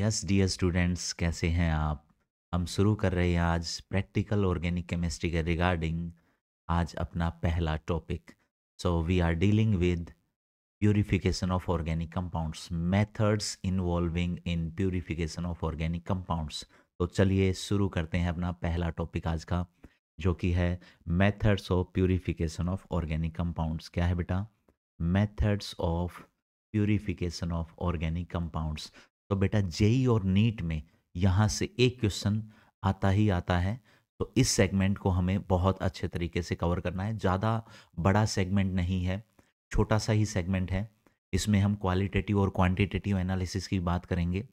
Yes dear students, कैसे हैं आप? हम शुरू कर रहे हैं आज प्रैक्टिकल ऑर्गेनिक केमिस्ट्री के रिगार्डिंग आज अपना पहला topic. So we are dealing with purification of organic compounds, methods involving in purification of organic compounds. तो चलिए शुरू करते हैं अपना पहला टॉपिक आज का, जो कि है methods of purification of organic compounds. क्या है बेटा? Methods of purification of organic compounds. तो बेटा जेई और नीट में यहाँ से एक क्वेश्चन आता ही आता है। तो इस सेगमेंट को हमें बहुत अच्छे तरीके से कवर करना है। ज़्यादा बड़ा सेगमेंट नहीं है, छोटा सा ही सेगमेंट है। इसमें हम क्वालिटेटिव और क्वांटिटेटिव एनालिसिस की बात करेंगे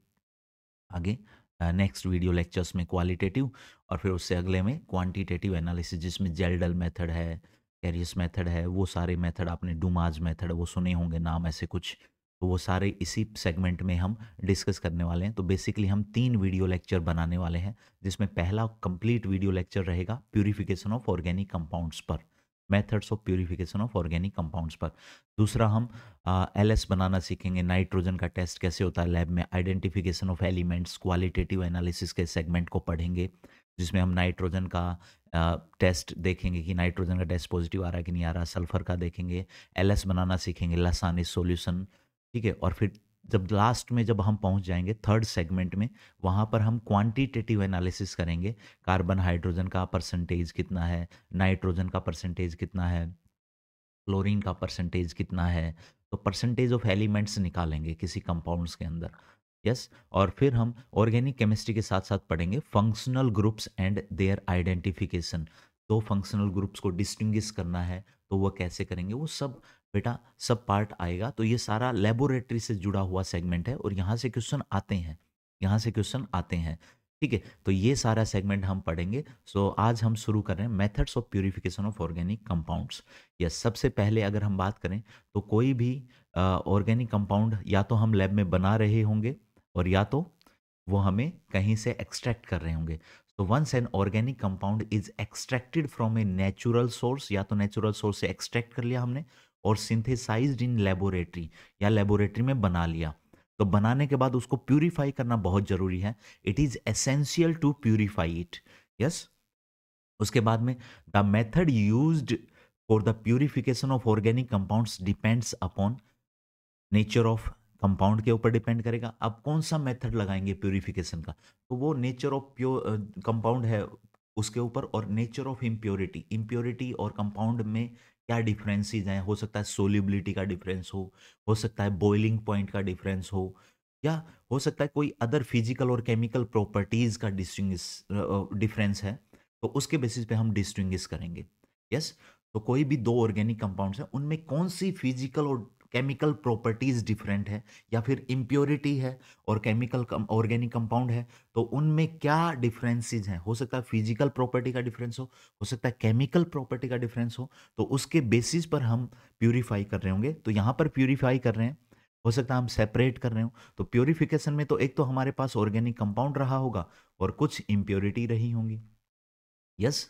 आगे नेक्स्ट वीडियो लेक्चर्स में क्वालिटेटिव, और फिर उससे अगले में क्वांटिटेटिव एनालिसिस, जिसमें जेल्डल मेथड है, कैरियस मेथड है, वो सारे मेथड आपने डुमाज मेथड वो सुने होंगे नाम ऐसे कुछ। तो वो सारे इसी सेगमेंट में हम डिस्कस करने वाले हैं। तो बेसिकली हम 3 वीडियो लेक्चर बनाने वाले हैं, जिसमें पहला कंप्लीट वीडियो लेक्चर रहेगा प्यूरिफिकेशन ऑफ ऑर्गेनिक कंपाउंड्स पर, methods of purification of organic compounds पर। दूसरा हम एलएस बनाना सीखेंगे, नाइट्रोजन का टेस्ट कैसे होता है लैब में, identification of elements, qualitative analysis के सेगमेंट को पढ़ेंगे, जिसमें हम नाइट्रोजन का टेस्ट देखेंगे कि नाइट्रोजन का टेस्ट पॉजिटिव आ रहा है कि नहीं आ रहा, सल्फर का देखेंगे, एलएस बनाना सीखेंगे, लसानिस सॉल्यूशन। ठीक है, और फिर जब लास्ट में जब हम पहुंच जाएंगे थर्ड सेगमेंट में, वहां पर हम क्वांटिटेटिव एनालिसिस करेंगे। कार्बन हाइड्रोजन का परसेंटेज कितना है, नाइट्रोजन का परसेंटेज कितना है, क्लोरीन का परसेंटेज कितना है। तो परसेंटेज ऑफ एलिमेंट्स निकालेंगे किसी कंपाउंड्स के अंदर। यस, और फिर हम ऑर्गेनिक केमिस्ट्री के साथ साथ पढ़ेंगे functional groups and their identification. दो फंक्शनल ग्रुप्स को डिस्टिंग्विश करना है तो वो कैसे करेंगे, वो सब बेटा सब पार्ट आएगा। तो ये सारा लेबोरेटरी से जुड़ा हुआ सेगमेंट है और यहाँ से क्वेश्चन आते हैं, यहाँ से क्वेश्चन आते हैं। ठीक है, तो ये सारा सेगमेंट हम पढ़ेंगे। सो आज हम शुरू कर रहे हैं methods of purification of organic compounds. Yes, सबसे पहले अगर हम बात करें तो कोई भी ऑर्गेनिक कंपाउंड या तो हम लैब में बना रहे होंगे और या तो वो हमें कहीं से एक्सट्रैक्ट कर रहे होंगे। तो once an organic compound is extracted from a natural source, या तो नेचुरल सोर्स से एक्सट्रैक्ट कर लिया हमने और सिंथेसाइज्ड इन लेबोरेटरी, या लेबोरेटरी में बना लिया, तो बनाने के बाद उसको प्यूरिफाई करना बहुत जरूरी है। It is essential to purify it. Yes, उसके बाद में the method used for the purification of organic compounds depends upon nature of compound के ऊपर डिपेंड करेगा। अब कौन सा मेथड लगाएंगे प्यूरिफिकेशन का, तो वो नेचर ऑफ प्योर कंपाउंड है उसके ऊपर, और नेचर ऑफ इम्प्योरिटी, इम्प्योरिटी और कंपाउंड में क्या डिफरेंसेस हैं। हो सकता है सोल्यूबिलिटी का डिफरेंस हो सकता है बॉइलिंग पॉइंट का डिफरेंस हो, या हो सकता है कोई अदर फिजिकल और केमिकल प्रॉपर्टीज का डिस्टिंग्विश डिफरेंस है, तो उसके बेसिस पे हम डिस्टिंग्विश करेंगे। यस, तो कोई भी दो ऑर्गेनिक कंपाउंड्स हैं उनमें कौन सी फिजिकल और केमिकल प्रॉपर्टीज डिफरेंट है, या फिर इम्प्योरिटी है और केमिकल ऑर्गेनिक कंपाउंड है, तो उनमें क्या डिफरेंसेस हैं। हो सकता है फिजिकल प्रॉपर्टी का डिफरेंस हो सकता है केमिकल प्रॉपर्टी का डिफरेंस हो, तो उसके बेसिस पर हम प्यूरिफाई कर रहे होंगे। तो यहाँ पर प्यूरिफाई कर रहे हैं, हो सकता है हम सेपरेट कर रहे हो। तो प्यूरिफिकेशन में तो एक तो हमारे पास ऑर्गेनिक कंपाउंड रहा होगा और कुछ इम्प्योरिटी रही होंगी। यस,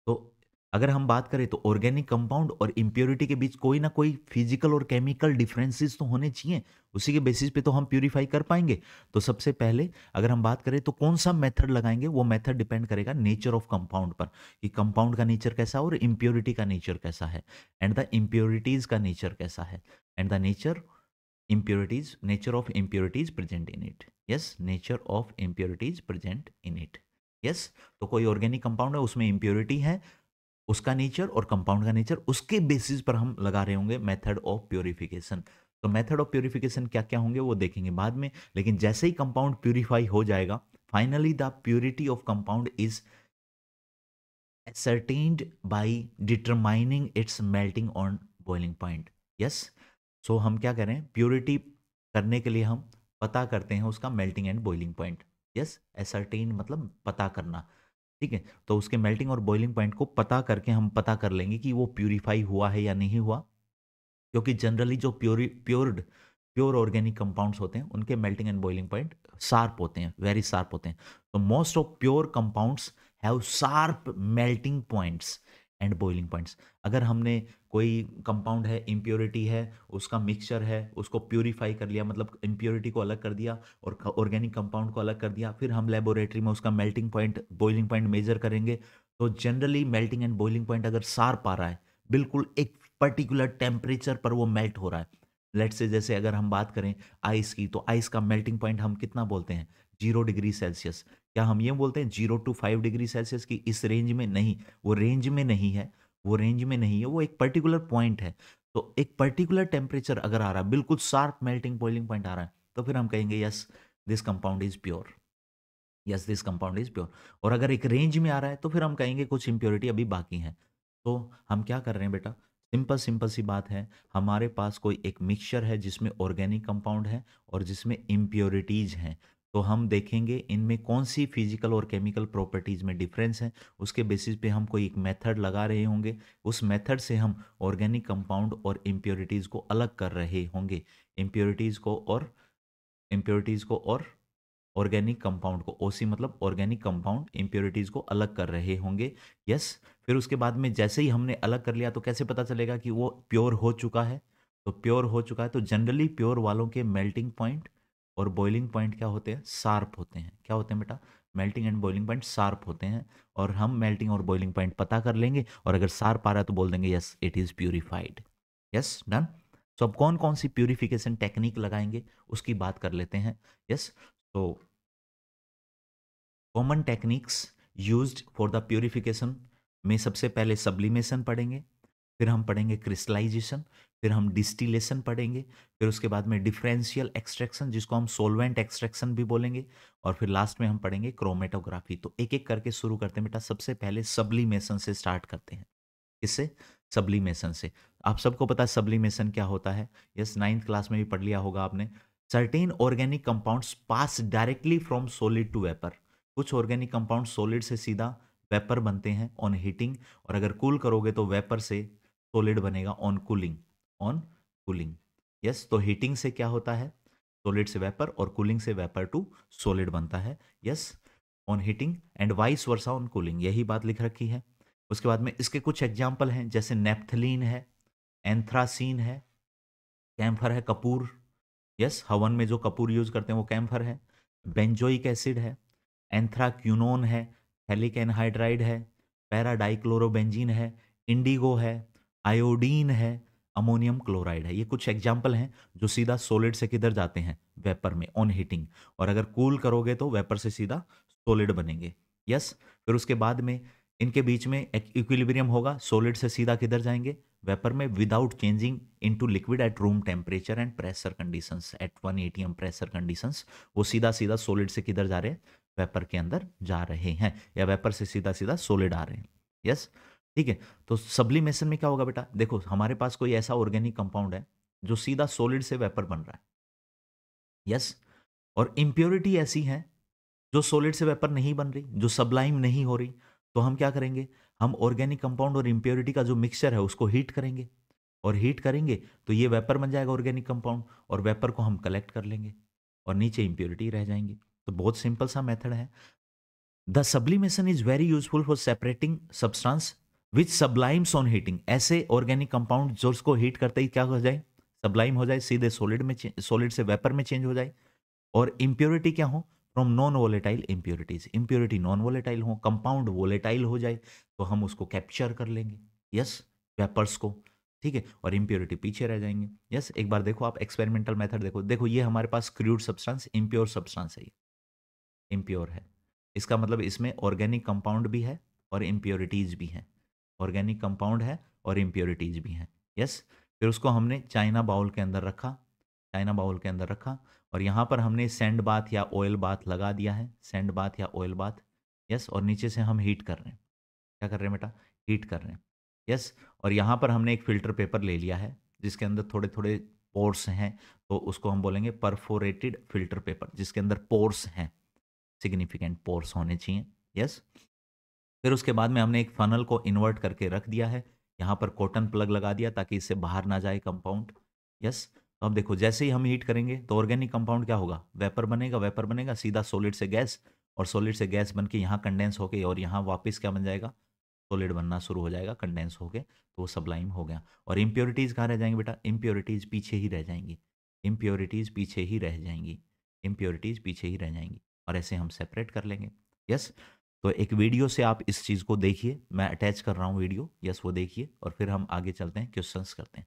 तो अगर हम बात करें तो ऑर्गेनिक कंपाउंड और इम्प्योरिटी के बीच कोई ना कोई फिजिकल और केमिकल डिफरेंसेस तो होने चाहिए, उसी के बेसिस पे तो हम प्यूरिफाई कर पाएंगे। तो सबसे पहले अगर हम बात करें तो कौन सा मेथड लगाएंगे, वो मेथड डिपेंड करेगा नेचर ऑफ कंपाउंड पर, कि कंपाउंड का नेचर कैसा है और इम्प्योरिटी का नेचर कैसा है, एंड द इम्प्योरिटीज का नेचर कैसा है, and the nature of impurities present in it. Yes, nature of impurities present in it. Yes, तो कोई ऑर्गेनिक कंपाउंड है उसमें इम्प्योरिटी है, उसका नेचर और कंपाउंड का नेचर, उसके बेसिस पर हम लगा रहे होंगे मेथड ऑफ प्योरिफिकेशन। तो मेथड ऑफ प्योरिफिकेशन क्या क्या होंगे वो देखेंगे बाद में, लेकिन जैसे ही कंपाउंड प्यूरिफाई हो जाएगा, finally the purity of compound is ascertained by determining its melting on boiling point. Yes, सो हम क्या करें, प्योरिटी करने के लिए हम पता करते हैं उसका melting and boiling point. Yes, ascertain मतलब पता करना। ठीक है, तो उसके मेल्टिंग और बॉइलिंग पॉइंट को पता करके हम पता कर लेंगे कि वो प्यूरिफाई हुआ है या नहीं हुआ, क्योंकि जनरली जो प्योर ऑर्गेनिक कंपाउंड्स होते हैं उनके melting and boiling point sharp होते हैं, वेरी शार्प होते हैं। तो most of pure compounds have sharp melting points and boiling points. अगर हमने कोई कंपाउंड है, इम्प्योरिटी है, उसका मिक्सचर है, उसको प्यूरिफाई कर लिया, मतलब इम्प्योरिटी को अलग कर दिया और ऑर्गेनिक कंपाउंड को अलग कर दिया, फिर हम लेबोरेटरी में उसका melting point, boiling point measure करेंगे, तो generally melting and boiling point अगर शार्प आ रहा है, बिल्कुल एक पर्टिकुलर टेम्परेचर पर वो मेल्ट हो रहा है, लेट्स से जैसे अगर हम बात करें आइस की, तो आइस का मेल्टिंग पॉइंट हम कितना बोलते हैं, 0 डिग्री सेल्सियस। क्या हम ये बोलते हैं 0 to 5 डिग्री सेल्सियस की इस रेंज में? नहीं, वो रेंज में नहीं है, वो रेंज में नहीं है, वो एक पर्टिकुलर पॉइंट है। तो एक पर्टिकुलर टेम्परेचर अगर आ रहा है, बिल्कुल शार्प मेल्टिंग बॉइलिंग पॉइंट आ रहा है, तो फिर हम कहेंगे yes this compound is pure, yes this compound is pure. और अगर एक रेंज में आ रहा है तो फिर हम कहेंगे कुछ इम्प्योरिटी अभी बाकी है। तो हम क्या कर रहे हैं बेटा, सिंपल सिंपल सी बात है, हमारे पास कोई एक मिक्सचर है जिसमें ऑर्गेनिक कंपाउंड है और जिसमें इम्प्योरिटीज हैं, तो हम देखेंगे इनमें कौन सी फिजिकल और केमिकल प्रॉपर्टीज में डिफरेंस है, उसके बेसिस पे हम कोई एक मेथड लगा रहे होंगे, उस मेथड से हम ऑर्गेनिक कंपाउंड और इम्प्योरिटीज को अलग कर रहे होंगे, इम्प्योरिटीज को और इम्प्योरिटीज को और ऑर्गेनिक कंपाउंड को, ओसी मतलब ऑर्गेनिक कंपाउंड, इम्प्योरिटीज को अलग कर रहे होंगे। यस, फिर उसके बाद में जैसे ही हमने अलग कर लिया तो कैसे पता चलेगा कि वो प्योर हो चुका है? तो प्योर हो चुका है तो जनरली प्योर वालों के मेल्टिंग पॉइंट और बॉइलिंग पॉइंट क्या होते हैं? शार्प होते हैं। क्या होते हैं बेटा? Melting and boiling point sharp होते हैं। और हम मेल्टिंग और बॉइलिंग पॉइंट पता कर लेंगे और अगर शार्प आ रहा है तो बोल देंगे yes it is purified. Yes, done. तो अब कौन कौन सी प्यूरिफिकेशन टेक्निक लगाएंगे उसकी बात कर लेते हैं। यस, तो common techniques used for the purification में सबसे पहले सब्लिमेशन पढ़ेंगे, फिर हम पढ़ेंगे क्रिस्टलाइजेशन, फिर हम डिस्टिलेशन पढ़ेंगे, फिर उसके बाद में डिफरेंशियल एक्सट्रैक्शन जिसको हम सोलवेंट एक्सट्रैक्शन भी बोलेंगे, और फिर लास्ट में हम पढ़ेंगे क्रोमेटोग्राफी। तो एक एक करके शुरू करते हैं बेटा। सबसे पहले सब्लिमेशन से स्टार्ट करते हैं। किससे? सब्लिमेशन से। आप सबको पता है सब्लिमेशन क्या होता है? यस, 9th क्लास में भी पढ़ लिया होगा आपने। Certain organic compounds pass directly from solid to vapour. कुछ ऑर्गेनिक कंपाउंड सॉलिड से सीधा वेपर बनते हैं ऑन हीटिंग, और अगर कूल करोगे तो वेपर से सॉलिड बनेगा on cooling, on cooling. Yes, तो हीटिंग से क्या होता है? सॉलिड से वेपर, और कूलिंग से वेपर टू सॉलिड बनता है। Yes, on heating and vice versa on cooling, यही बात लिख रखी है। उसके बाद में इसके कुछ एग्जाम्पल हैं, जैसे नेप्थलीन है, एंथ्रासीन है, कैम्फर है, कपूर। यस, हवन में जो कपूर यूज करते हैं वो कैम्फर है। बेंजोइक एसिड है, एंथ्राक्यूनोन है, हेलिक एनहाइड्राइड है, पैराडाइक्लोरोबेंजीन है, इंडिगो है, आयोडीन है, अमोनियम क्लोराइड है। ये कुछ एग्जाम्पल हैं जो सीधा सॉलिड से किधर जाते हैं? वेपर में, ऑन हीटिंग। और अगर कूल करोगे तो वेपर से सीधा सॉलिड बनेंगे। यस, फिर उसके बाद में इनके बीच में एक इक्विलिब्रियम होगा, सॉलिड से सीधा किधर जाएंगे? वेपर में, without changing into liquid at room temperature and pressure conditions, at 1 atm pressure conditions. वो सीधा सीधा सॉलिड से किधर जा रहे हैं? वेपर के अंदर जा रहे हैं, या वेपर से सीधा सीधा सॉलिड आ रहे हैं। यस, ठीक है। तो सब्लिमेशन में क्या होगा बेटा? देखो हमारे पास कोई ऐसा ऑर्गेनिक कंपाउंड है जो सीधा सॉलिड से वेपर बन रहा है। यस, और इम्प्योरिटी ऐसी है जो सॉलिड से वेपर नहीं बन रही, जो सब्लाइम नहीं हो रही, तो हम क्या करेंगे? हम ऑर्गेनिक कंपाउंड और इम्प्योरिटी का जो मिक्सचर है उसको हीट करेंगे, और हीट करेंगे तो ये वेपर बन जाएगा ऑर्गेनिक कंपाउंड, और वेपर को हम कलेक्ट कर लेंगे और नीचे इम्प्योरिटी रह जाएंगी। तो बहुत सिंपल सा मेथड है। The sublimation is very useful for separating substance which सब्लाइम्स on heating. ऐसे ऑर्गेनिक कंपाउंड जो उसको हीट करते ही क्या हो जाए? सब्लाइम हो जाए, सीधे सॉलिड में, सॉलिड से वेपर में चेंज हो जाए। और इम्प्योरिटी क्या हो? From non volatile impurities. Impurity non volatile हो, कंपाउंड वोलेटाइल हो जाए तो हम उसको कैप्चर कर लेंगे, यस, वेपर्स को। ठीक है, और इम्प्योरिटी पीछे रह जाएंगे। यस, एक बार देखो आप एक्सपेरिमेंटल मेथड देखो। देखो ये हमारे पास क्रूड सब्सटेंस, इम्प्योर सब्सटेंस है, ये इम्प्योर है। इसका मतलब इसमें ऑर्गेनिक कंपाउंड भी है और इम्प्योरिटीज भी हैं। ऑर्गेनिक कंपाउंड है और इम्प्योरिटीज भी हैं। यस, फिर उसको हमने चाइना बाउल के अंदर रखा, चाइना बाउल के अंदर रखा, और यहाँ पर हमने सैंड बाथ या ऑयल बाथ लगा दिया है, सैंड बाथ या ऑयल बाथ। यस, और नीचे से हम हीट कर रहे हैं। क्या कर रहे हैं बेटा? हीट कर रहे हैं। यस, और यहाँ पर हमने एक फ़िल्टर पेपर ले लिया है जिसके अंदर थोड़े थोड़े पोर्स हैं, तो उसको हम बोलेंगे परफोरेटेड फ़िल्टर पेपर, जिसके अंदर पोर्स हैं, सिग्निफिकेंट पोर्स होने चाहिए। यस, फिर उसके बाद में हमने एक फनल को इन्वर्ट करके रख दिया है, यहाँ पर कॉटन प्लग लगा दिया ताकि इससे बाहर ना जाए कंपाउंड। यस, तो अब देखो जैसे ही हम हीट करेंगे तो ऑर्गेनिक कंपाउंड क्या होगा? वेपर बनेगा, वेपर बनेगा सीधा सॉलिड से गैस, और सॉलिड से गैस बन के यहाँ कंडेंस होके और यहाँ वापस क्या बन जाएगा? सॉलिड बनना शुरू हो जाएगा, कंडेंस हो गए तो वो सबलाइम हो गया। और इम्प्योरिटीज़ कहाँ रह जाएंगी बेटा? इम्प्योरिटीज़ पीछे ही रह जाएंगी, इम्प्योरिटीज़ पीछे ही रह जाएंगी, इम्प्योरिटीज़ पीछे ही रह जाएंगी, और ऐसे हम सेपरेट कर लेंगे। यस, तो एक वीडियो से आप इस चीज़ को देखिए, मैं अटैच कर रहा हूँ वीडियो, यस वो देखिए, और फिर हम आगे चलते हैं, क्वेश्चंस करते हैं।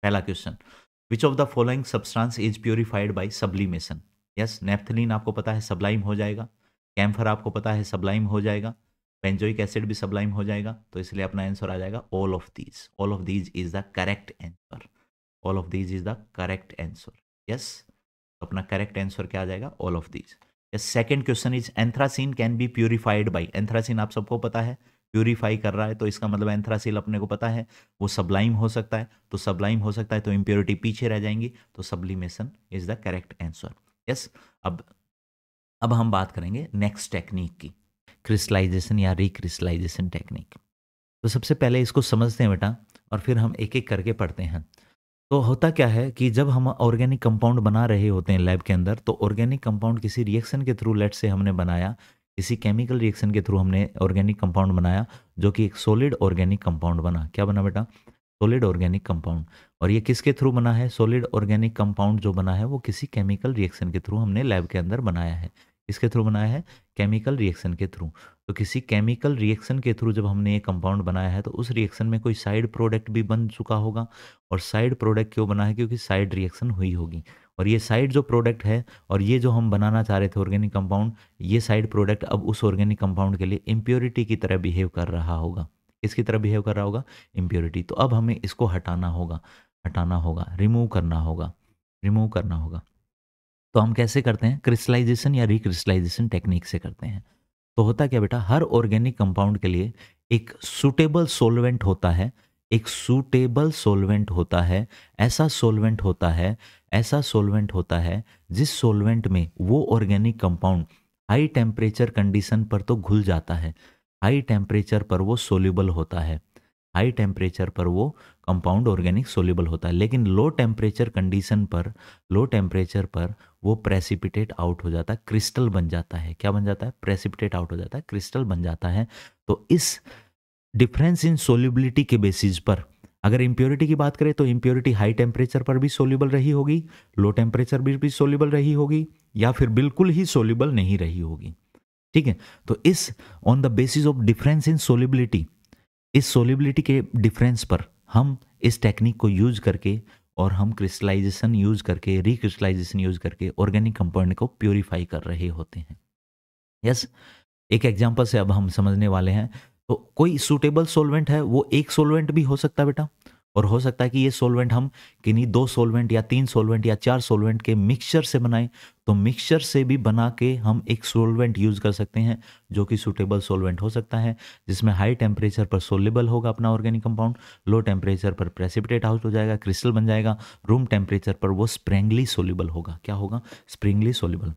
पहला question, which of the following substance is purified by sublimation? Yes, naphthalene आपको पता है सब्लाइम हो जाएगा, कैम्फर आपको पता है सब्लाइम हो जाएगा, बेंजोइक एसिड भी सब्लाइम हो जाएगा, तो इसलिए अपना आंसर आ जाएगा all of these. All of these is the correct answer, all of these is the correct answer. Yes, अपना करेक्ट आंसर क्या आ जाएगा? All of these. Yes, second question is anthracene can be purified bye, anthracene आप सबको पता है purify कर रहा है, तो इसका मतलब एंथ्रासिल अपने को पता है वो सब्लाइम हो सकता है, तो सब्लाइम हो सकता है तो इम्प्योरिटी पीछे रह जाएंगी, तो sublimation is the correct answer. Yes, अब हम बात करेंगे नेक्स्ट टेक्निक की, क्रिस्टलाइजेशन या रिक्रिस्टलाइजेशन टेक्निक। तो सबसे पहले इसको समझते हैं बेटा, और फिर हम एक एक करके पढ़ते हैं। तो होता क्या है कि जब हम ऑर्गेनिक कंपाउंड बना रहे होते हैं लैब के अंदर, तो ऑर्गेनिक कंपाउंड किसी रिएक्शन के थ्रू, लेट से हमने बनाया, किसी केमिकल रिएक्शन के थ्रू हमने ऑर्गेनिक कंपाउंड बनाया, जो कि एक सॉलिड ऑर्गेनिक कंपाउंड बना। क्या बना बेटा? Solid organic compound. और ये किसके थ्रू बना है? सॉलिड ऑर्गेनिक कंपाउंड जो बना है वो किसी केमिकल रिएक्शन के थ्रू हमने लैब के अंदर बनाया है। किसके थ्रू बनाया है? केमिकल रिएक्शन के थ्रू। तो किसी केमिकल रिएक्शन के थ्रू जब हमने ये कंपाउंड बनाया है, तो उस रिएक्शन में कोई साइड प्रोडक्ट भी बन चुका होगा। और साइड प्रोडक्ट क्यों बना है? क्योंकि साइड रिएक्शन हुई होगी। और ये साइड जो प्रोडक्ट है, और ये जो हम बनाना चाह रहे थे ऑर्गेनिक कंपाउंड, ये साइड प्रोडक्ट अब उस ऑर्गेनिक कंपाउंड के लिए इम्प्योरिटी की तरह बिहेव कर रहा होगा। किसकी तरह बिहेव कर रहा होगा? इम्प्योरिटी। तो अब हमें इसको हटाना होगा, रिमूव करना होगा, रिमूव करना होगा। तो हम कैसे करते हैं? क्रिस्टलाइजेशन या रिक्रिस्टलाइजेशन टेक्निक से करते हैं। तो होता क्या बेटा, हर ऑर्गेनिक कंपाउंड के लिए एक सूटेबल सोलवेंट होता है, एक सूटेबल सोलवेंट होता है, ऐसा सोलवेंट होता है, ऐसा सोलवेंट होता है जिस सोलवेंट में वो organic compound high temperature condition पर तो घुल जाता है, हाई टेम्परेचर पर वो सोल्यूबल होता है, हाई टेम्परेचर पर वो कंपाउंड ऑर्गेनिक सोल्यूबल होता है, लेकिन लो टेम्परेचर कंडीशन पर, लो टेम्परेचर पर वो प्रेसिपिटेट आउट हो जाता है, क्रिस्टल बन जाता है। क्या बन जाता है? प्रेसिपिटेट आउट हो जाता है, क्रिस्टल बन जाता है। तो इस डिफरेंस इन सोल्यूबिलिटी के बेसिस पर अगर इम्प्योरिटी की बात करें, तो इम्प्योरिटी हाई टेम्परेचर पर भी सोल्यूबल रही होगी, लो टेम्परेचर भी सोल्यूबल रही होगी, या फिर बिल्कुल ही सोल्यूबल नहीं रही होगी। ठीक है, तो इस on the basis of difference in solubility, इस सोल्यूबिलिटी के डिफरेंस पर हम इस टेक्निक को यूज करके, और हम क्रिस्टलाइजेशन यूज करके, रिक्रिस्टलाइजेशन यूज करके ऑर्गेनिक कंपाउंड को प्योरीफाई कर रहे होते हैं। यस, एक एग्जांपल से अब हम समझने वाले हैं। तो कोई सूटेबल सॉल्वेंट है, वो एक सॉल्वेंट भी हो सकता है बेटा, और हो सकता है कि ये सॉल्वेंट हम किन्हीं 2 सॉल्वेंट या 3 सॉल्वेंट या 4 सॉल्वेंट के मिक्सचर से बनाएं। तो मिक्सचर से भी बना के हम एक सॉल्वेंट यूज कर सकते हैं, जो कि सूटेबल सॉल्वेंट हो सकता है, जिसमें हाई टेम्परेचर पर सोल्यूबल होगा अपना ऑर्गेनिक कंपाउंड, लो टेम्परेचर पर प्रेसिपिटेट आउट हो जाएगा, क्रिस्टल बन जाएगा, रूम टेम्परेचर पर वो स्प्रिंगली सोल्यूबल होगा। क्या होगा? Sprüngli soluble.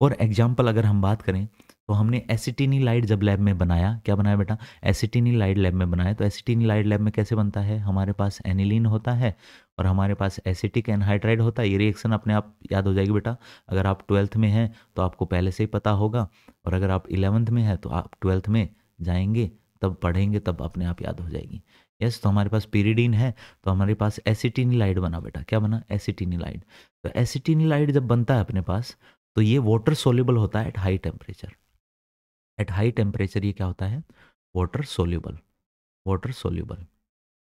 और एग्जाम्पल अगर हम बात करें, तो हमने एसिटिनिलाइड जब लैब में बनाया, क्या बनाया बेटा, एसिटिनिलाइड लैब में बनाया। तो एसिटिनिलाइड लैब में कैसे बनता है, हमारे पास एनिलीन होता है और हमारे पास एसिटिक एनहाइड्राइड होता है। ये रिएक्शन अपने आप याद हो जाएगी बेटा, अगर आप 12th में हैं तो आपको पहले से ही पता होगा, और अगर आप 11th में हैं तो आप 12th में जाएंगे तब पढ़ेंगे, तब अपने आप याद हो जाएगी। यस, तो हमारे पास पिरिडीन है, तो हमारे पास एसिटिनिलाइड बना बेटा, क्या बना, एसिटिनिलाइड। तो एसिटिनिलाइड जब बनता है अपने पास, तो ये वाटर सोल्यूबल होता है eight high temperature. Eight high temperature ये क्या होता है, water soluble, water soluble.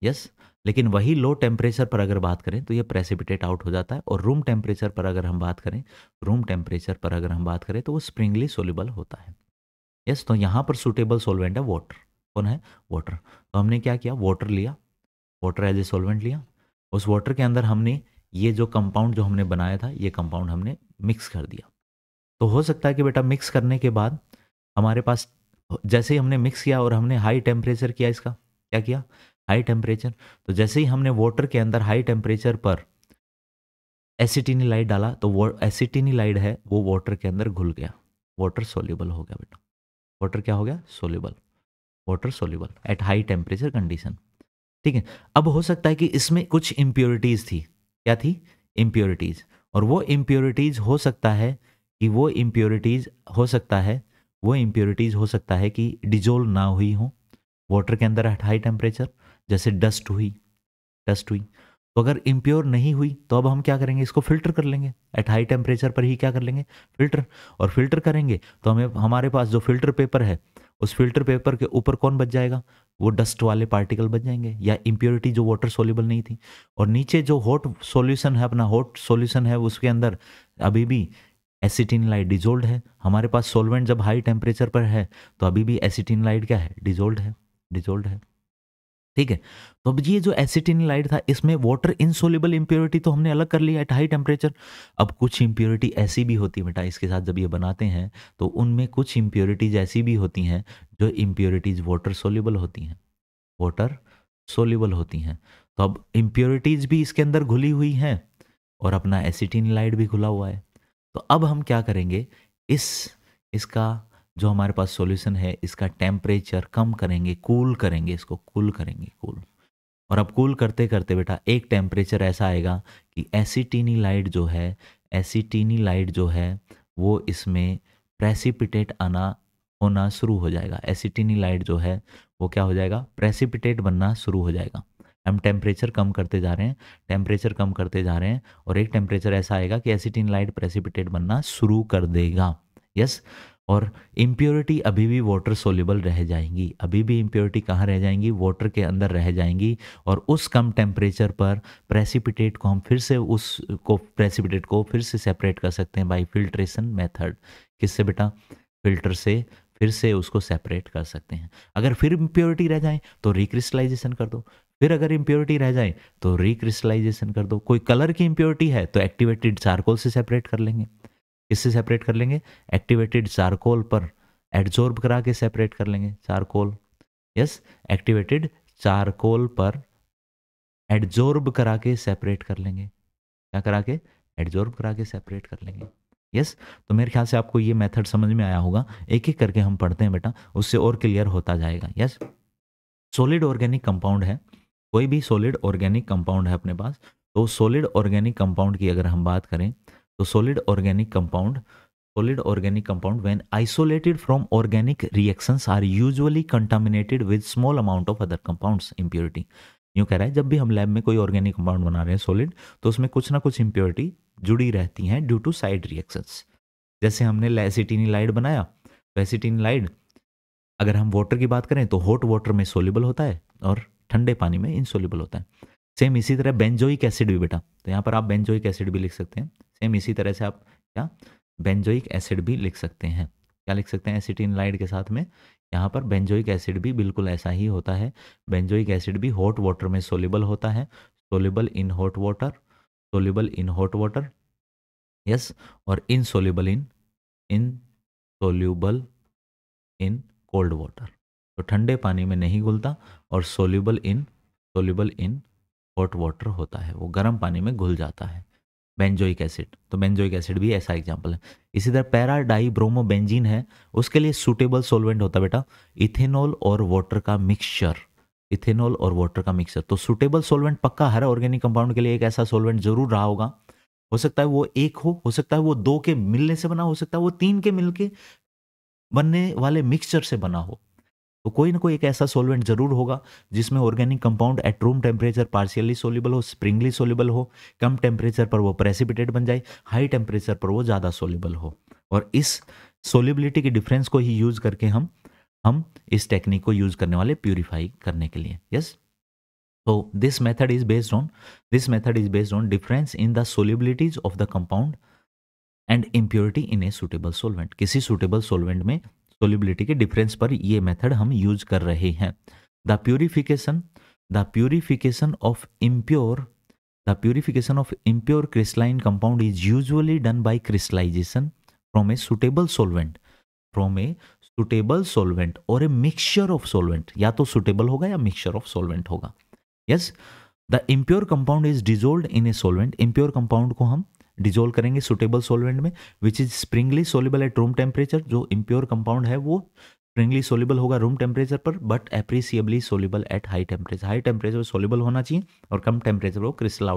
Yes, लेकिन वही लो टेम्परेचर पर अगर बात करें तो ये प्रेसिपिटेट आउट हो जाता है, और रूम टेम्परेचर पर अगर हम बात करें, रूम टेम्परेचर पर अगर हम बात करें तो वो स्प्रिंगली सोल्यूबल होता है। यस, तो यहाँ पर सुटेबल सोलवेंट है वाटर, कौन है, वाटर। तो हमने क्या किया, वाटर लिया, वाटर एज ए सोलवेंट लिया, उस वाटर के अंदर हमने ये जो कंपाउंड जो हमने बनाया था, ये कंपाउंड हमने मिक्स कर दिया। तो हो सकता है कि बेटा मिक्स करने के बाद हमारे पास, जैसे ही हमने मिक्स किया और हमने हाई टेम्परेचर किया, इसका क्या किया, हाई टेम्परेचर, तो जैसे ही हमने वाटर के अंदर हाई टेम्परेचर पर एसिटिनिलाइड डाला, तो वो एसिटिनिलाइड है वो वाटर के अंदर घुल गया, वाटर सोल्यूबल हो गया बेटा, वाटर क्या हो गया, soluble, water soluble at high temperature condition. ठीक है, अब हो सकता है कि इसमें कुछ इम्प्योरिटीज थी, क्या थी, इम्प्योरिटीज, और वो इम्प्योरिटीज हो सकता है कि वो इम्प्योरिटीज हो सकता है, वो इम्प्योरिटीज हो सकता है कि डिजोल्व ना हुई हो वाटर के अंदर एट हाई टेम्परेचर, जैसे डस्ट हुई, डस्ट हुई। तो अगर इम्प्योर नहीं हुई तो अब हम क्या करेंगे, इसको फिल्टर कर लेंगे, एट हाई टेम्परेचर पर ही क्या कर लेंगे, फिल्टर। और फिल्टर करेंगे तो हमें, हमारे पास जो फिल्टर पेपर है, उस फिल्टर पेपर के ऊपर कौन बच जाएगा, वो डस्ट वाले पार्टिकल बच जाएंगे, या इम्प्योरिटी जो वाटर सोल्यूबल नहीं थी। और नीचे जो हॉट सॉल्यूशन है, अपना हॉट सॉल्यूशन है, उसके अंदर अभी भी एसिटिनिलाइड डिजोल्ड है। हमारे पास सॉल्वेंट जब हाई टेम्परेचर पर है तो अभी भी एसिटिनिलाइड क्या है, डिजोल्ड है, डिजोल्ड है। ठीक है, तो अब ये जो एसिटिनिलाइड था, इसमें वाटर इनसोल्युबल इंप्योरिटी तो हमने अलग कर लिया एट हाई टेम्परेचर। अब कुछ इंप्योरिटी ऐसी भी होती है बेटा, इसके साथ जब ये बनाते हैं तो उनमें कुछ इंप्योरिटीज ऐसी भी होती हैं जो इंप्योरिटीज वाटर सोल्यूबल होती हैं, वाटर सोल्यूबल होती हैं। तो अब इंप्योरिटीज भी इसके अंदर घुली हुई हैं और अपना एसिटिनिलाइड भी घुला हुआ है। तो अब हम क्या करेंगे, इसका जो हमारे पास सॉल्यूशन है, इसका टेम्परेचर कम करेंगे, कूल करेंगे, इसको कूल करेंगे, कूल। और अब कूल करते करते बेटा एक टेम्परेचर ऐसा आएगा कि एसिटिनिलाइड जो है, एसिटिनिलाइड जो है वो इसमें प्रेसिपिटेट आना होना शुरू हो जाएगा। एसिटिनिलाइड जो है वो क्या हो जाएगा, प्रेसिपिटेट बनना शुरू हो जाएगा। हम टेम्परेचर कम करते जा रहे हैं, टेम्परेचर कम करते जा रहे हैं, और एक टेम्परेचर ऐसा आएगा कि एसिटिनिलाइड प्रेसिपिटेट बनना शुरू कर देगा। यस, और इम्प्योरिटी अभी भी वाटर सोल्यूबल रह जाएंगी, अभी भी इम्प्योरिटी कहाँ रह जाएंगी, वाटर के अंदर रह जाएंगी। और उस कम टेम्परेचर पर प्रेसिपिटेट को हम फिर से, उसको प्रेसिपिटेट को फिर से सेपरेट कर सकते हैं बाय फिल्ट्रेशन मेथड। किससे बेटा, फिल्टर से फिर से उसको सेपरेट कर सकते हैं। अगर फिर इम्प्योरिटी रह जाए तो रिक्रिस्टलाइजेशन कर दो, फिर अगर इम्प्योरिटी रह जाए तो रिक्रिस्टलाइजेशन कर दो। कोई कलर की इम्प्योरिटी है तो एक्टिवेटेड चारकोल से सेपरेट कर लेंगे। किससे सेपरेट कर लेंगे, एक्टिवेटेड चारकोल पर एडजॉर्ब करा के सेपरेट कर लेंगे, चारकोल। यस, एक्टिवेटेड चारकोल पर एडजॉर्ब करा के सेपरेट कर लेंगे, क्या करा के, एडजॉर्ब करा के सेपरेट कर लेंगे। यस, तो मेरे ख्याल से आपको ये मेथड समझ में आया होगा। एक एक करके हम पढ़ते हैं बेटा, उससे और क्लियर होता जाएगा। यस, सॉलिड ऑर्गेनिक कंपाउंड है, कोई भी सॉलिड ऑर्गेनिक कंपाउंड है अपने पास, तो सॉलिड ऑर्गेनिक कंपाउंड की अगर हम बात करें तो solid organic compound when isolated from organic reactions are usually contaminated with small amount of other compounds impurity। यूँ कह रहा है, जब भी हम लैब में कोई ऑर्गेनिक कंपाउंड बना रहे हैं सॉलिड, तो उसमें कुछ ना कुछ इम्प्योरिटी जुड़ी रहती हैं ड्यू टू साइड रिएक्शंस। जैसे हमने एसिटिनिलाइड बनाया, तो एसिटिनिलाइड अगर हम वाटर की बात करें तो हॉट वाटर में सोल्यूबल होता है और ठंडे पानी में इनसोल्यूबल होता है। सेम इसी तरह बेंजोइक एसिड भी बेटा, तो यहाँ पर आप बेंजोइक एसिड भी लिख सकते हैं। सेम इसी तरह से आप क्या, बेंजोइक एसिड भी लिख सकते हैं। क्या लिख सकते हैं, एसिटिनिलाइड के साथ में यहाँ पर बेंजोइक एसिड भी बिल्कुल ऐसा ही होता है। बेंजोइक एसिड भी हॉट वाटर में सोल्यूबल होता है, soluble in hot water, soluble in hot water. Yes, और insoluble insoluble in cold water. तो ठंडे पानी में नहीं घुलता, और सोल्यूबल इन हॉट वाटर होता है, वो गर्म पानी में घुल जाता है। बेंजोइक एसिड, तो बेंजोइक एसिड भी ऐसा एग्जाम्पल है। इसी तरह पैरा डाई ब्रोमोबेंजीन है, उसके लिए सूटेबल सोलवेंट होता है बेटा इथेनॉल और वाटर का मिक्सचर, इथेनॉल और वाटर का मिक्सचर। तो सूटेबल सोलवेंट पक्का हर ऑर्गेनिक कंपाउंड के लिए एक ऐसा सोलवेंट जरूर रहा होगा। हो सकता है वो एक हो सकता है वो दो के मिलने से बना, हो सकता है वो तीन के मिलके बनने वाले मिक्सचर से बना हो। तो कोई ना कोई एक ऐसा सॉल्वेंट जरूर होगा जिसमें organic compound eight room temperature partially soluble हो, स्प्रिंगली सोल्यूबल हो, कम टेम्परेचर पर वो प्रेसिपिटेट बन जाए, हाई टेम्परेचर पर वो ज़्यादा सोल्यूबल हो। और इस सोल्यूबिलिटी के डिफरेंस को ही यूज करके हम इस टेक्निक को यूज करने वाले प्यूरिफाई करने के लिए। यस, तो this method is based on difference in the solubilities of the compound and impurity in a suitable solvent. किसी सुटेबल सोलवेंट में सोल्यूबिलिटी के डिफरेंस पर ये मेथड हम यूज कर रहे हैं। The purification of impure crystalline compound is usually done by crystallisation from a suitable solvent और ए मिक्सचर ऑफ सोलवेंट। या तो सुटेबल होगा या मिक्सचर ऑफ सोलवेंट होगा। Yes, the impure compound is dissolved in a solvent. Impure compound को हम dissolve करेंगे suitable solvent में, which is sparingly soluble at room temperature. जो इम्प्योर कंपाउंड है वो स्प्रिंगली सोल्यूबल होगा रूम टेम्परेचर पर, but appreciably soluble at high temperature. High temperature पर सोल्यूबल होना चाहिए और कम टेम्परेचर पर क्रिस्टल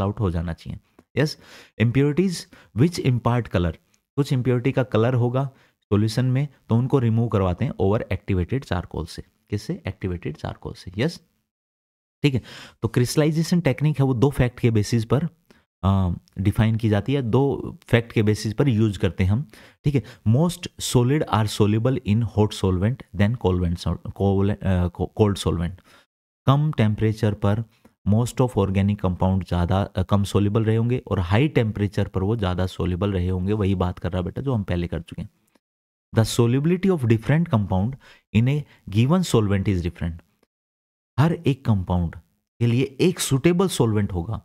आउट हो जाना चाहिए। Yes, impurities which impart colour. कुछ इम्प्योरिटी का कलर होगा सॉल्यूशन में, तो उनको रिमूव करवाते हैं ओवर एक्टिवेटेड चारकोल से। किससे? एक्टिवेटेड चारकोल से। यस, ठीक है। तो क्रिस्टलाइजेशन टेक्निक है वो दो फैक्ट के बेसिस पर डिफाइन की जाती है, दो फैक्ट के बेसिस पर यूज करते हैं हम। ठीक है, most solid are soluble in hot solvent than cold solvent. कम टेम्परेचर पर मोस्ट ऑफ ऑर्गेनिक कंपाउंड ज़्यादा कम सोल्यूबल रहे होंगे और हाई टेम्परेचर पर वो ज़्यादा सोल्यूबल रहे होंगे। वही बात कर रहा बेटा जो हम पहले कर चुके हैं। The solubility of different compound in a given solvent is different. हर एक कंपाउंड के लिए एक सुटेबल सोलवेंट होगा।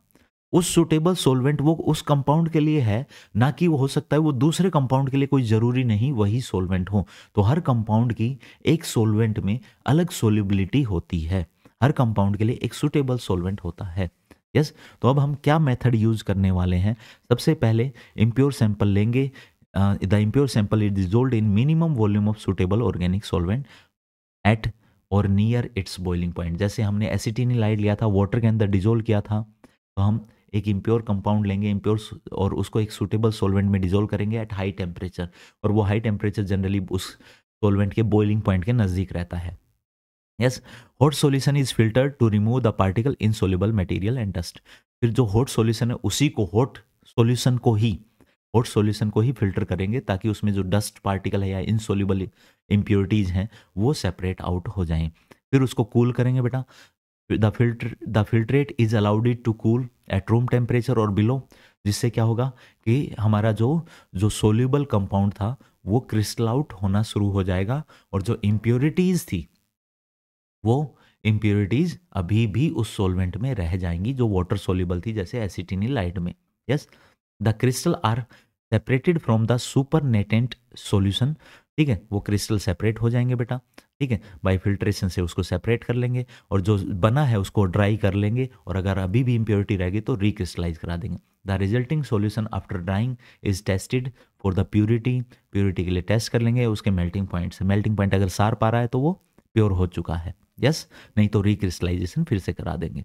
उस सुटेबल सोलवेंट वो उस कंपाउंड के लिए है, ना कि वो हो सकता है वो दूसरे कंपाउंड के लिए, कोई जरूरी नहीं वही सोलवेंट हो। तो हर कंपाउंड की एक सोलवेंट में अलग सोल्यूबिलिटी होती है। हर कंपाउंड के लिए एक सुटेबल सोलवेंट होता है। यस, तो अब हम क्या मेथड यूज करने वाले हैं? सबसे पहले इम्प्योर सैंपल लेंगे। The impure sample is dissolved in minimum volume of suitable organic solvent at or near its boiling point. जैसे हमने एसिटिनिलाइड लिया था, वाटर के अंदर डिजोल्व किया था, तो हम एक इम्प्योर कंपाउंड लेंगे और उसको एक सूटेबल सोलवेंट में डिजोल्व करेंगे एट हाई टेम्परेचर। और वो हाई टेम्परेचर जनरली उस सोलवेंट के बॉइलिंग पॉइंट के नज़दीक रहता है। Yes, hot solution is filtered to remove the particle insoluble material and dust. फिर जो हॉट सॉल्यूशन है उसी को हॉट सॉल्यूशन को ही फिल्टर करेंगे ताकि उसमें जो डस्ट पार्टिकल है या इनसोल्यूबल इम्प्योरिटीज हैं वो सेपरेट आउट हो जाएं। फिर उसको कूल करेंगे बेटा। The filtrate is allowed it to cool at room temperature or below, जिससे क्या होगा कि हमारा जो सोल्यूबल कंपाउंड था वो क्रिस्टल आउट होना शुरू हो जाएगा और जो इम्प्योरिटीज थी वो इम्प्योरिटीज अभी भी उस सोलवेंट में रह जाएंगी जो वाटर सोल्यूबल थी, जैसे एसिटिनिलाइड में। Yes, the crystal are separated from the supernatant solution. ठीक है, वो क्रिस्टल सेपरेट हो जाएंगे बेटा। ठीक है, बाय फिल्ट्रेशन से उसको सेपरेट कर लेंगे और जो बना है उसको ड्राई कर लेंगे, और अगर अभी भी इम्प्योरिटी रहेगी तो रिक्रिस्टलाइज करा देंगे। The resulting solution after drawing is tested for the purity के लिए टेस्ट कर लेंगे उसके मेल्टिंग पॉइंट से। मेल्टिंग पॉइंट अगर शार्प आ रहा है तो वो प्योर हो चुका है। यस, नहीं तो रिक्रिस्टलाइजेशन फिर से करा देंगे।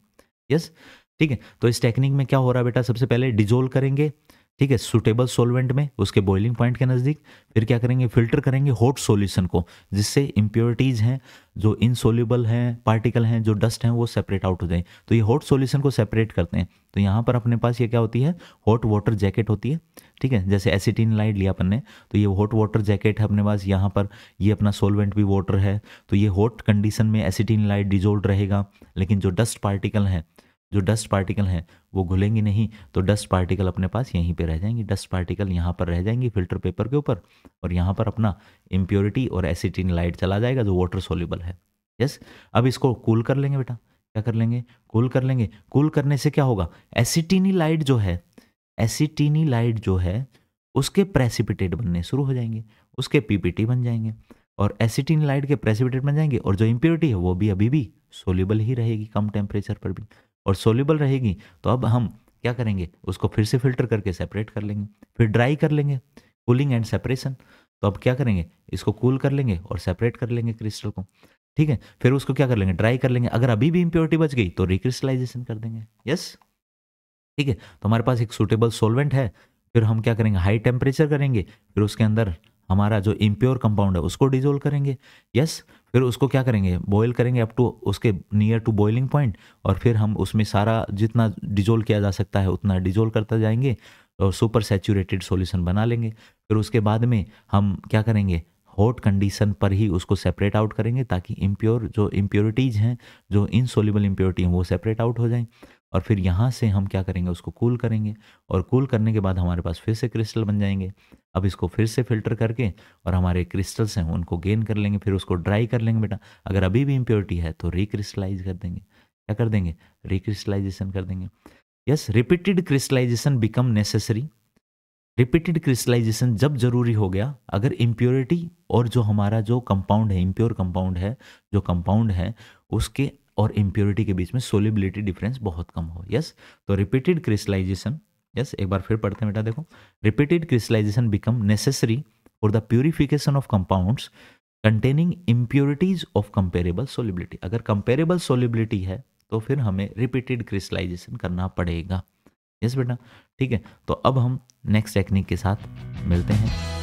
यस, ठीक है। तो इस टेक्निक में क्या हो रहा है बेटा, सबसे पहले डिजोल्व करेंगे, ठीक है, सुटेबल सोलवेंट में उसके बॉइलिंग पॉइंट के नज़दीक। फिर क्या करेंगे, फिल्टर करेंगे हॉट सॉल्यूशन को, जिससे इम्प्योरिटीज़ हैं, जो इनसोल्यूबल हैं पार्टिकल हैं, जो डस्ट हैं, वो सेपरेट आउट हो जाए। तो ये हॉट सॉल्यूशन को सेपरेट करते हैं। तो यहाँ पर अपने पास ये क्या होती है, हॉट वाटर जैकेट होती है। ठीक है, जैसे एसिटिनिलाइड लिया अपन ने, तो ये हॉट वाटर जैकेट है अपने पास। यहाँ पर ये अपना सोलवेंट भी वाटर है, तो ये हॉट कंडीशन में एसिटिनिलाइड डिजोल्व रहेगा, लेकिन जो डस्ट पार्टिकल हैं वो घुलेंगे नहीं, तो डस्ट पार्टिकल अपने पास यहीं पे रह जाएंगी। डस्ट पार्टिकल यहाँ पर रह जाएंगी फिल्टर पेपर के ऊपर, और यहाँ पर अपना इम्प्योरिटी और एसिटिनिलाइड चला जाएगा जो वाटर सोल्यूबल है। यस, अब इसको कूल कर लेंगे बेटा। क्या कर लेंगे, कूल कर लेंगे। कूल करने से क्या होगा, एसिटिनिलाइड जो है उसके प्रेसिपिटेट बनने शुरू हो जाएंगे, उसके पीपीटी बन जाएंगे, और एसिटिनिलाइड के प्रेसिपिटेट बन जाएंगे, और जो इम्प्योरिटी है वो भी अभी भी सोल्यूबल ही रहेगी कम टेम्परेचर पर भी, और सोल्यूबल रहेगी। तो अब हम क्या करेंगे, उसको फिर से फिल्टर करके सेपरेट कर लेंगे, फिर ड्राई कर लेंगे, कूलिंग एंड सेपरेशन। तो अब क्या करेंगे, इसको कूल कर लेंगे और सेपरेट कर लेंगे क्रिस्टल को, ठीक है। फिर उसको क्या कर लेंगे, ड्राई कर लेंगे, अगर अभी भी इम्प्योरिटी बच गई तो रिक्रिस्टलाइजेशन कर देंगे। यस, ठीक है। तो हमारे पास एक सूटेबल सॉल्वेंट है, फिर हम क्या करेंगे, हाई टेम्परेचर करेंगे, फिर उसके अंदर हमारा जो इम्प्योर कंपाउंड है उसको डिजोल्व करेंगे। यस, फिर उसको क्या करेंगे, बॉयल करेंगे अप टू उसके नियर टू बॉइलिंग पॉइंट, और फिर हम उसमें सारा जितना डिजोल्व किया जा सकता है उतना डिजोल्व करते जाएंगे और सुपर सैचुरेटेड सॉल्यूशन बना लेंगे। फिर उसके बाद में हम क्या करेंगे, हॉट कंडीशन पर ही उसको सेपरेट आउट करेंगे ताकि इम्प्योर जो इम्प्योरिटीज़ हैं, जो इनसोल्युबल इम्प्योरिटी हैं वो सेपरेट आउट हो जाएं। और फिर यहाँ से हम क्या करेंगे, उसको कूल करेंगे, और कूल करने के बाद हमारे पास फिर से क्रिस्टल बन जाएंगे। अब इसको फिर से फिल्टर करके और हमारे क्रिस्टल्स हैं उनको गेन कर लेंगे, फिर उसको ड्राई कर लेंगे बेटा। अगर अभी भी इम्प्योरिटी है तो रिक्रिस्टलाइज कर देंगे। क्या कर देंगे, रिक्रिस्टलाइजेशन कर देंगे। Yes, repeated crystallisation become necessary. Repeated crystallisation जब जरूरी हो गया, अगर इम्प्योरिटी और जो हमारा जो कंपाउंड है, इम्प्योर कंपाउंड है, जो कंपाउंड है उसके और इम्प्योरिटी के बीच में सोलिबिलिटी डिफरेंस बहुत कम हो। यस, तो रिपीटेड क्रिस्टलाइजेशन, यस एक बार फिर पढ़ते हैं बेटा, देखो, repeated crystallisation become necessary for the purification of compounds containing impurities of comparable solubility. अगर कंपेरेबल सोलिबिलिटी है तो फिर हमें रिपीटेड क्रिस्टलाइजेशन करना पड़ेगा। यस बेटा, ठीक है। तो अब हम नेक्स्ट टेक्निक के साथ मिलते हैं।